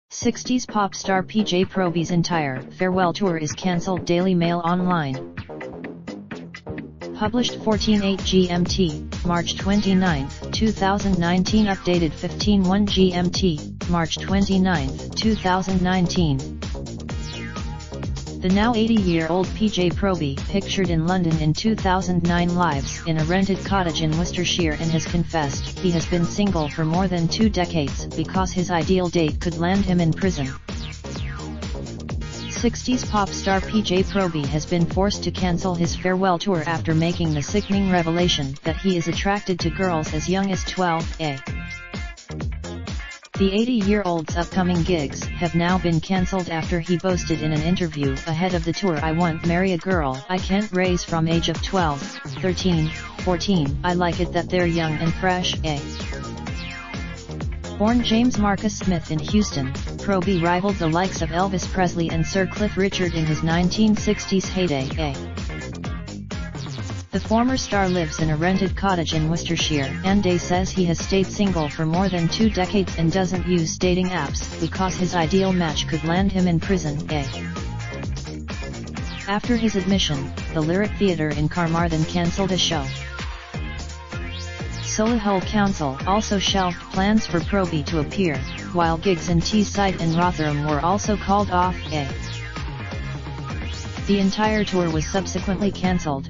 Sixties pop star PJ Probys' entire farewell tour is cancelled. Daily Mail Online. Published 14:08 GMT, March 29, 2019. Updated 15:01 GMT, March 29, 2019. The now 80-year-old PJ Probys, pictured in London in 2009, lives in a rented cottage in Worcestershire and has confessed he has been single for more than 2 decades because his ideal date could land him in prison. 60s pop star PJ Probys has been forced to cancel his farewell tour after making the sickening revelation that he is attracted to girls as young as 12. The 80-year-old's upcoming gigs have now been cancelled after he boasted in an interview ahead of the tour, "I won't marry a girl I can't raise from age of 12, 13, 14, I like it that they're young and fresh." Born James Marcus Smith in Houston, Probys rivaled the likes of Elvis Presley and Sir Cliff Richard in his 1960s heyday. The former star lives in a rented cottage in Worcestershire, and says he has stayed single for more than 2 decades and doesn't use dating apps because his ideal match could land him in prison. After his admission, the Lyric Theatre in Carmarthen cancelled a show. Solihull Council also shelved plans for Probys to appear, while gigs in Teesside and Rotherham were also called off. The entire tour was subsequently cancelled.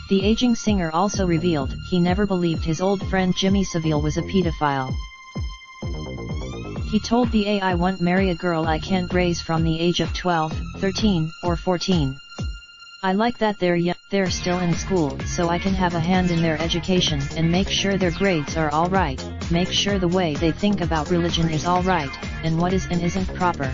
The aging singer also revealed he never believed his old friend Jimmy Savile was a pedophile. He told the "I won't marry a girl I can't raise from the age of 12, 13, or 14. I like that they're young, they're still in school, so I can have a hand in their education and make sure their grades are alright, make sure the way they think about religion is alright, and what is and isn't proper."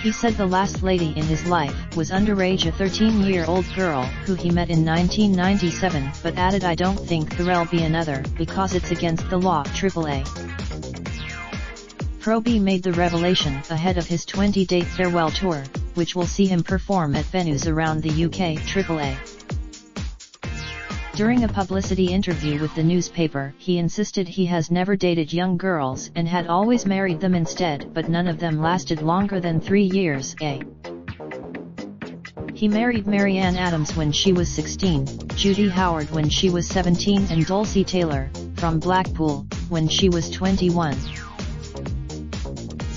He said the last lady in his life was underage, a 13-year-old girl who he met in 1997, but added, "I don't think there'll be another, because it's against the law." AAA. Probys made the revelation ahead of his 20-date farewell tour, which will see him perform at venues around the UK. AAA. During a publicity interview with the newspaper, he insisted he has never dated young girls and had always married them instead, but none of them lasted longer than 3 years. He married Marianne Adams when she was 16, Judy Howard when she was 17, and Dulcie Taylor, from Blackpool, when she was 21.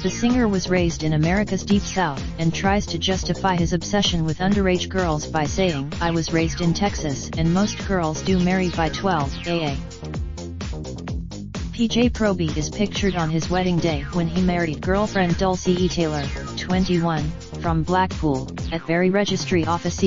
The singer was raised in America's Deep South and tries to justify his obsession with underage girls by saying, "I was raised in Texas and most girls do marry by 12. PJ Probys is pictured on his wedding day when he married girlfriend Dulcie Taylor, 21, from Blackpool, at Bury Registry Office.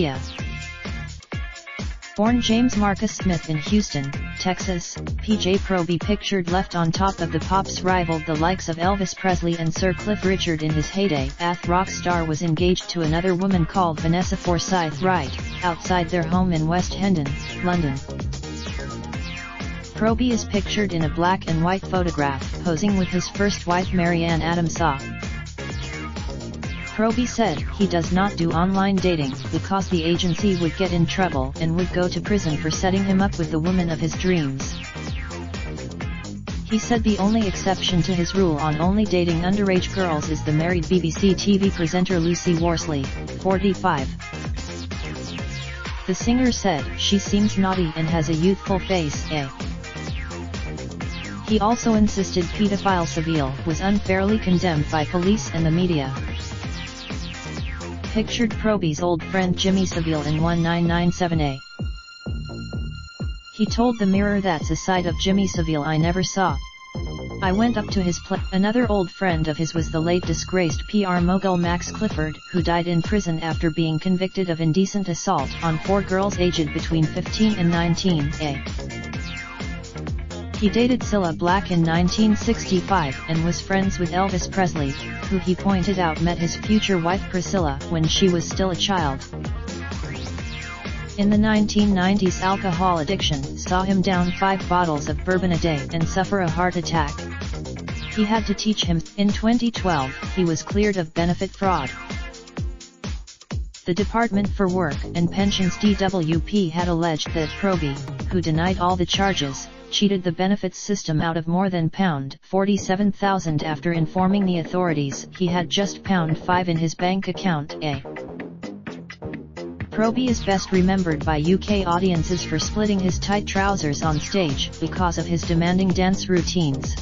Born James Marcus Smith in Houston, Texas, PJ Probys, pictured left on top of the pops, rivaled the likes of Elvis Presley and Sir Cliff Richard in his heyday. Rock star was engaged to another woman called Vanessa Forsyth Wright, outside their home in West Hendon, London. Probys is pictured in a black and white photograph, posing with his first wife Marianne Adams. Probys said he does not do online dating because the agency would get in trouble and would go to prison for setting him up with the woman of his dreams. He said the only exception to his rule on only dating underage girls is the married BBC TV presenter Lucy Worsley, 45. The singer said she seems naughty and has a youthful face. He also insisted pedophile Savile was unfairly condemned by police and the media. Pictured Probys' old friend Jimmy Savile in 1997. He told the Mirror, "That's a side of Jimmy Savile I never saw. I went up to his place." Another old friend of his was the late disgraced PR mogul Max Clifford, who died in prison after being convicted of indecent assault on 4 girls aged between 15 and 19. He dated Cilla Black in 1965 and was friends with Elvis Presley, who he pointed out met his future wife Priscilla when she was still a child. In the 1990s, alcohol addiction saw him down 5 bottles of bourbon a day and suffer a heart attack. He had to teach him. In 2012, he was cleared of benefit fraud. The Department for Work and Pensions DWP had alleged that Proby, who denied all the charges, cheated the benefits system out of more than £47,000 after informing the authorities he had just £5 in his bank account. Proby is best remembered by UK audiences for splitting his tight trousers on stage because of his demanding dance routines.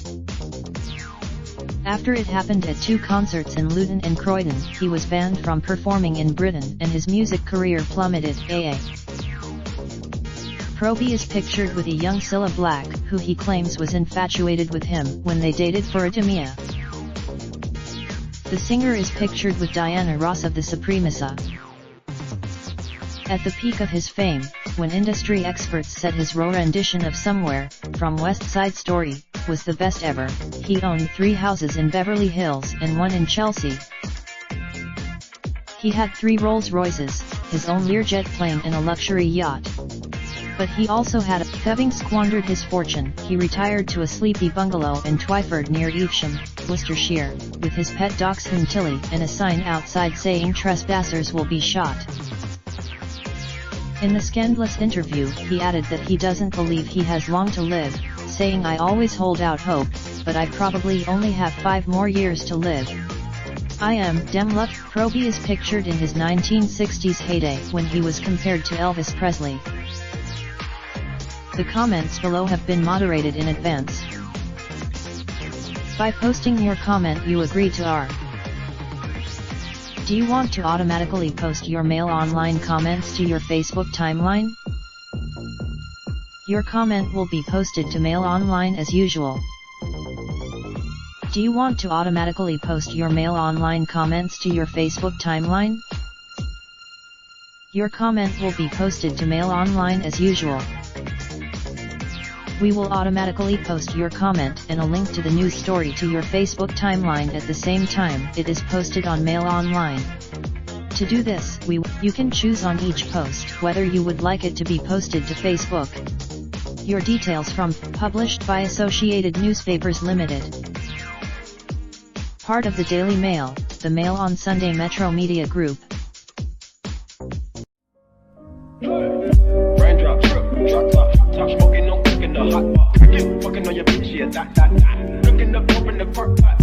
After it happened at 2 concerts in Luton and Croydon, he was banned from performing in Britain and his music career plummeted. Proby is pictured with a young Cilla Black, who he claims was infatuated with him when they dated for a demi-year. The singer is pictured with Diana Ross of the Supremacy. At the peak of his fame, when industry experts said his raw rendition of Somewhere, from West Side Story, was the best ever, he owned 3 houses in Beverly Hills and 1 in Chelsea. He had 3 Rolls-Royces, his own Learjet plane and a luxury yacht. But he also had having squandered his fortune, he retired to a sleepy bungalow in Twyford near Evesham, Worcestershire, with his pet dog Tilly and a sign outside saying trespassers will be shot. In the scandalous interview, he added that he doesn't believe he has long to live, saying, "I always hold out hope, but I probably only have 5 more years to live. I am damn lucky." Proby is pictured in his 1960s heyday when he was compared to Elvis Presley. The comments below have been moderated in advance. By posting your comment you agree to our. Do you want to automatically post your Mail Online comments to your Facebook timeline? Your comment will be posted to Mail Online as usual. Do you want to automatically post your Mail Online comments to your Facebook timeline? Your comment will be posted to Mail Online as usual. We will automatically post your comment and a link to the news story to your Facebook timeline at the same time it is posted on Mail Online. To do this, you can choose on each post whether you would like it to be posted to Facebook. Your details from published by Associated Newspapers Limited. Part of the Daily Mail, the Mail on Sunday Metro Media Group. Raindrop, drop top smoking, no cooking the hot pot. Fucking on your bitch, yeah, that. Looking up, open the park pot.